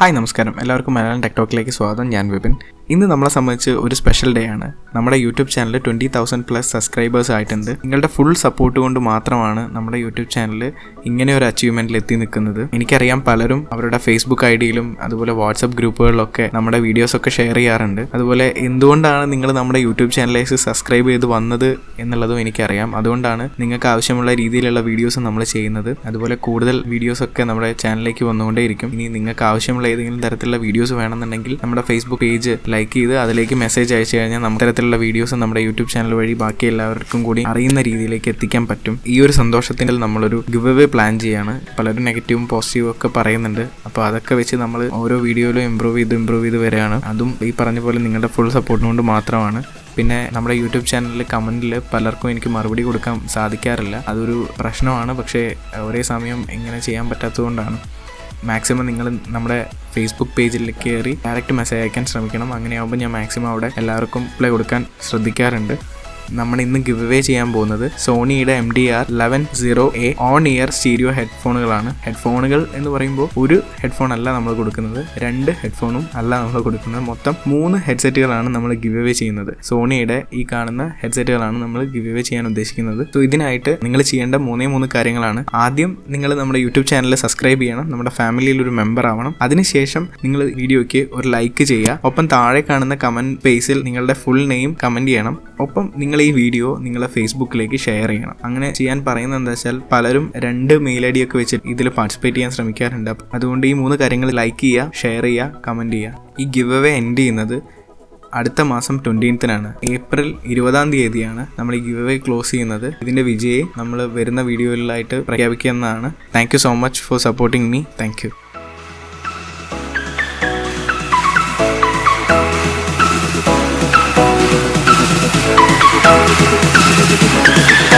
Hi നമസ്കാരം, എല്ലാവർക്കും Malayalam tech ടോക്കിലേക്ക് സ്വാഗതം. ഞാൻ വിപിൻ. ഇന്ന് നമ്മളെ സംബന്ധിച്ച് ഒരു സ്പെഷ്യൽ ഡേ ആണ്. നമ്മുടെ യൂട്യൂബ് ചാനൽ 20,000+ സബ്സ്ക്രൈബേഴ്സ് ആയിട്ടുണ്ട്. നിങ്ങളുടെ ഫുൾ സപ്പോർട്ട് കൊണ്ട് മാത്രമാണ് നമ്മുടെ യൂട്യൂബ് ചാനൽ ഇങ്ങനെ ഒരു അച്ചീവ്മെൻറ്റിൽ എത്തി നിൽക്കുന്നത്. എനിക്കറിയാം പലരും അവരുടെ ഫേസ്ബുക്ക് ഐഡിയിലും അതുപോലെ വാട്സപ്പ് ഗ്രൂപ്പുകളിലൊക്കെ നമ്മുടെ വീഡിയോസൊക്കെ ഷെയർ ചെയ്യാറുണ്ട്. അതുപോലെ എന്തുകൊണ്ടാണ് നിങ്ങൾ നമ്മുടെ യൂട്യൂബ് ചാനലിലേക്ക് സബ്സ്ക്രൈബ് ചെയ്ത് വന്നത് എന്നുള്ളതും എനിക്കറിയാം. അതുകൊണ്ടാണ് നിങ്ങൾക്ക് ആവശ്യമുള്ള രീതിയിലുള്ള വീഡിയോസ് നമ്മൾ ചെയ്യുന്നത്. അതുപോലെ കൂടുതൽ വീഡിയോസൊക്കെ നമ്മുടെ ചാനലിലേക്ക് വന്നുകൊണ്ടേയിരിക്കും. ഇനി നിങ്ങൾക്ക് ആവശ്യമുള്ള ഏതെങ്കിലും തരത്തിലുള്ള വീഡിയോസ് വേണമെന്നുണ്ടെങ്കിൽ നമ്മുടെ ഫേസ്ബുക്ക് പേജ് ലൈക്ക് ചെയ്ത് അതിലേക്ക് മെസ്സേജ് അയച്ചു കഴിഞ്ഞാൽ നമുക്ക് തരത്തിലുള്ള വീഡിയോസ് നമ്മുടെ യൂട്യൂബ് ചാനൽ വഴി ബാക്കി എല്ലാവർക്കും കൂടി അറിയുന്ന രീതിയിലേക്ക് എത്തിക്കാൻ പറ്റും. ഈ ഒരു സന്തോഷത്തിൽ നമ്മളൊരു ഗിവ് അവേ പ്ലാൻ ചെയ്യാണ്. പലരും നെഗറ്റീവും പോസിറ്റീവും ഒക്കെ പറയുന്നുണ്ട്. അപ്പോൾ അതൊക്കെ വെച്ച് നമ്മൾ ഓരോ വീഡിയോയിലും ഇമ്പ്രൂവ് ചെയ്ത് വരികയാണ്. അതും ഈ പറഞ്ഞ പോലെ നിങ്ങളുടെ ഫുൾ സപ്പോർട്ട് കൊണ്ട് മാത്രമാണ്. പിന്നെ നമ്മുടെ യൂട്യൂബ് ചാനലിൽ കമൻറ്റിൽ പലർക്കും എനിക്ക് മറുപടി കൊടുക്കാൻ സാധിക്കാറില്ല. അതൊരു പ്രശ്നമാണ്. പക്ഷേ ഒരേ സമയം ഇങ്ങനെ ചെയ്യാൻ പറ്റാത്തതുകൊണ്ടാണ്. മാക്സിമം നിങ്ങൾ നമ്മുടെ ഫേസ്ബുക്ക് പേജിൽ കയറി ഡയറക്റ്റ് മെസ്സേജ് അയക്കാൻ ശ്രമിക്കണം. അങ്ങനെയാകുമ്പോൾ ഞാൻ മാക്സിമം അവിടെ എല്ലാവർക്കും റിപ്ലൈ കൊടുക്കാൻ ശ്രദ്ധിക്കാറുണ്ട്. നമ്മൾ ഇന്ന് ഗിവ് അവേ ചെയ്യാൻ പോകുന്നത് സോണിയുടെ MDR1100A ഓൺ ഇയർ സ്റ്റീരിയോ ഹെഡ്ഫോണുകളാണ്. ഹെഡ്ഫോണുകൾ എന്ന് പറയുമ്പോൾ ഒരു ഹെഡ്ഫോൺ അല്ല നമ്മൾ കൊടുക്കുന്നത്, 2 ഹെഡ്ഫോണും അല്ല നമ്മൾ കൊടുക്കുന്നത്. മൊത്തം 3 ഹെഡ്സെറ്റുകളാണ് നമ്മൾ ഗിവ് അവേ ചെയ്യുന്നത്. സോണിയുടെ ഈ കാണുന്ന ഹെഡ്സെറ്റുകളാണ് നമ്മൾ ഗിവ് അവേ ചെയ്യാൻ ഉദ്ദേശിക്കുന്നത്. സോ ഇതിനായിട്ട് നിങ്ങൾ ചെയ്യേണ്ട 3 കാര്യങ്ങളാണ്. ആദ്യം നിങ്ങൾ നമ്മുടെ യൂട്യൂബ് ചാനൽ സബ്സ്ക്രൈബ് ചെയ്യണം, നമ്മുടെ ഫാമിലിയിൽ ഒരു മെമ്പർ ആവണം. അതിനുശേഷം നിങ്ങൾ വീഡിയോയ്ക്ക് ഒരു ലൈക്ക് ചെയ്യുക. ഒപ്പം താഴെ കാണുന്ന കമന്റ് സ്പേസിൽ നിങ്ങളുടെ ഫുൾ നെയിം കമന്റ് ചെയ്യണം. ഒപ്പം നിങ്ങൾ ഈ വീഡിയോ നിങ്ങളെ ഫേസ്ബുക്കിലേക്ക് ഷെയർ ചെയ്യണം. അങ്ങനെ ചെയ്യാൻ പറയുന്നത് എന്താ വെച്ചാൽ പലരും 2 മെയിൽ ID ഒക്കെ വെച്ച് ഇതിൽ പാർട്ടിസിപ്പേറ്റ് ചെയ്യാൻ ശ്രമിക്കാറുണ്ട്. അതുകൊണ്ട് ഈ 3 കാര്യങ്ങൾ ലൈക്ക് ചെയ്യുക, ഷെയർ ചെയ്യുക, കമൻറ്റ് ചെയ്യുക. ഈ ഗിവ് അവേ എൻഡ് ചെയ്യുന്നത് അടുത്ത മാസം 20th ഏപ്രിൽ 20ാം നമ്മൾ ഈ ഗിവ് അവേ ക്ലോസ് ചെയ്യുന്നത്. ഇതിൻ്റെ വിജയെ നമ്മൾ വരുന്ന വീഡിയോയിലായിട്ട് പ്രഖ്യാപിക്കുന്നതാണ്. Thank you so much for supporting me. Thank you. Thank you.